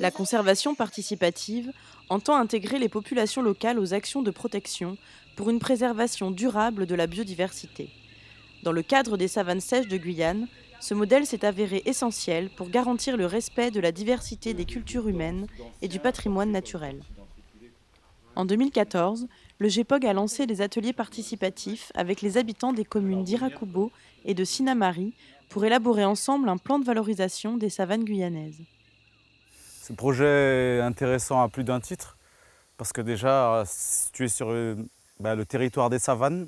La conservation participative entend intégrer les populations locales aux actions de protection pour une préservation durable de la biodiversité. Dans le cadre des savanes sèches de Guyane, ce modèle s'est avéré essentiel pour garantir le respect de la diversité des cultures humaines et du patrimoine naturel. En 2014, le GEPOG a lancé des ateliers participatifs avec les habitants des communes d'Irakubo et de Sinamari pour élaborer ensemble un plan de valorisation des savanes guyanaises. Ce projet est intéressant à plus d'un titre, parce que déjà, situé sur le territoire des savanes,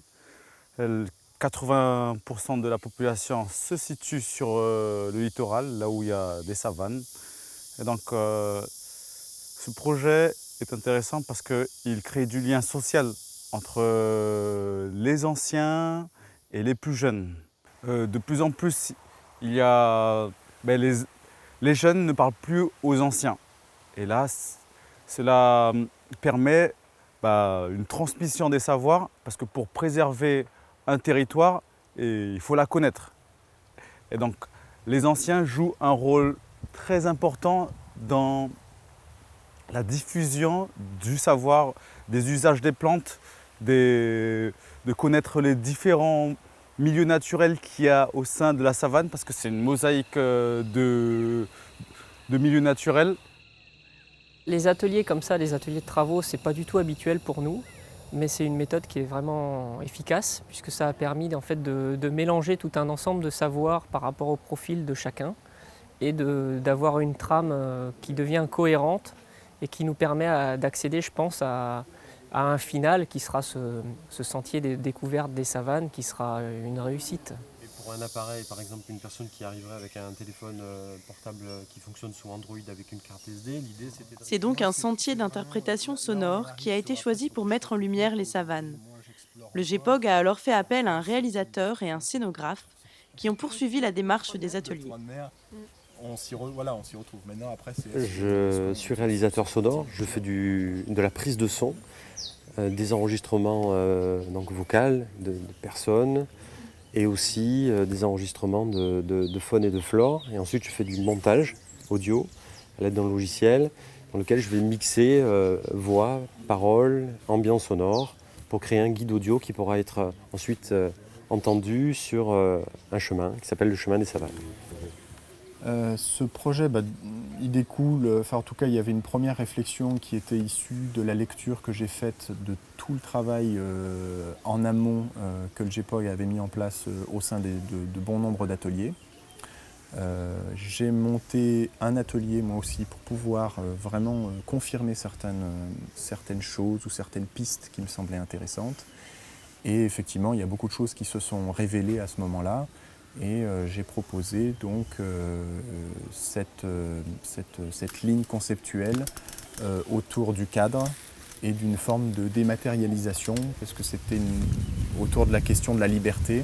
80% de la population se situe sur le littoral, là où il y a des savanes. Et donc, ce projet est intéressant parce qu'il crée du lien social entre les anciens et les plus jeunes. De plus en plus, il y a, ben, les jeunes ne parlent plus aux anciens. Et là, cela permet une transmission des savoirs, parce que pour préserver un territoire, il faut la connaître. Et donc, les anciens jouent un rôle très important dans la diffusion du savoir, des usages des plantes, de connaître les différents milieux naturels qu'il y a au sein de la savane, parce que c'est une mosaïque de milieux naturels. Les ateliers comme ça, les ateliers de travaux, c'est pas du tout habituel pour nous, mais c'est une méthode qui est vraiment efficace puisque ça a permis en fait de mélanger tout un ensemble de savoirs par rapport au profil de chacun et d'avoir une trame qui devient cohérente et qui nous permet d'accéder, je pense, à un final qui sera ce sentier des découvertes des savanes qui sera une réussite. Et pour un appareil, par exemple, une personne qui arriverait avec un téléphone portable qui fonctionne sous Android avec une carte SD, l'idée c'était... C'est donc un sentier d'interprétation sonore qui a été choisi pour mettre en lumière les savanes. Le GEPOG a alors fait appel à un réalisateur et un scénographe qui ont poursuivi la démarche des ateliers. On s'y retrouve. Maintenant, après, je suis réalisateur sonore, je fais de la prise de son, des enregistrements donc vocaux de personnes et aussi des enregistrements de faune et de flore. Et ensuite, je fais du montage audio à l'aide d'un logiciel dans lequel je vais mixer voix, paroles, ambiance sonore pour créer un guide audio qui pourra être ensuite entendu sur un chemin qui s'appelle le chemin des savanes. Ce projet, il découle, en tout cas il y avait une première réflexion qui était issue de la lecture que j'ai faite de tout le travail en amont que le GEPOG avait mis en place au sein de bon nombre d'ateliers. J'ai monté un atelier moi aussi pour pouvoir vraiment confirmer certaines choses ou certaines pistes qui me semblaient intéressantes. Et effectivement, il y a beaucoup de choses qui se sont révélées à ce moment-là. Et j'ai proposé donc cette ligne conceptuelle autour du cadre et d'une forme de dématérialisation, parce que c'était autour de la question de la liberté.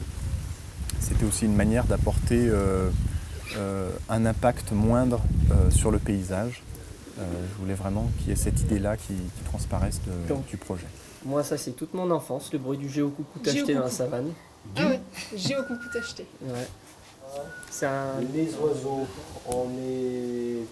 C'était aussi une manière d'apporter un impact moindre sur le paysage. Je voulais vraiment qu'il y ait cette idée-là qui transparaisse du projet. Moi, ça c'est toute mon enfance, le bruit du géocoucou acheté dans la savane. Ah oui, géocoucou acheté. Ouais. Les oiseaux, on est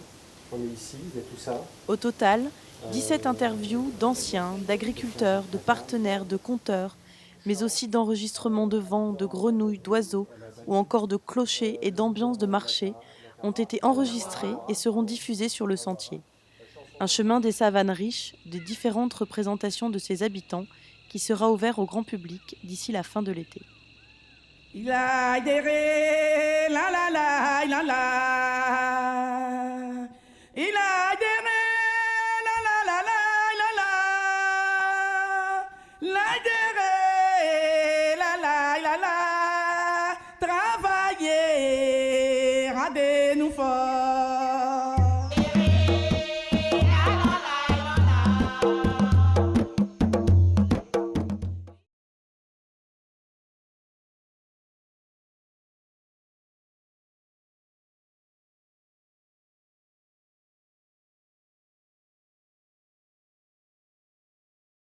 ici, il y a tout ça. Au total, 17 interviews d'anciens, d'agriculteurs, de partenaires, de conteurs, mais aussi d'enregistrements de vents, de grenouilles, d'oiseaux ou encore de clochers et d'ambiances de marché ont été enregistrées et seront diffusées sur le sentier. Un chemin des savanes riche de différentes représentations de ses habitants qui sera ouvert au grand public d'ici la fin de l'été. La la la la la la.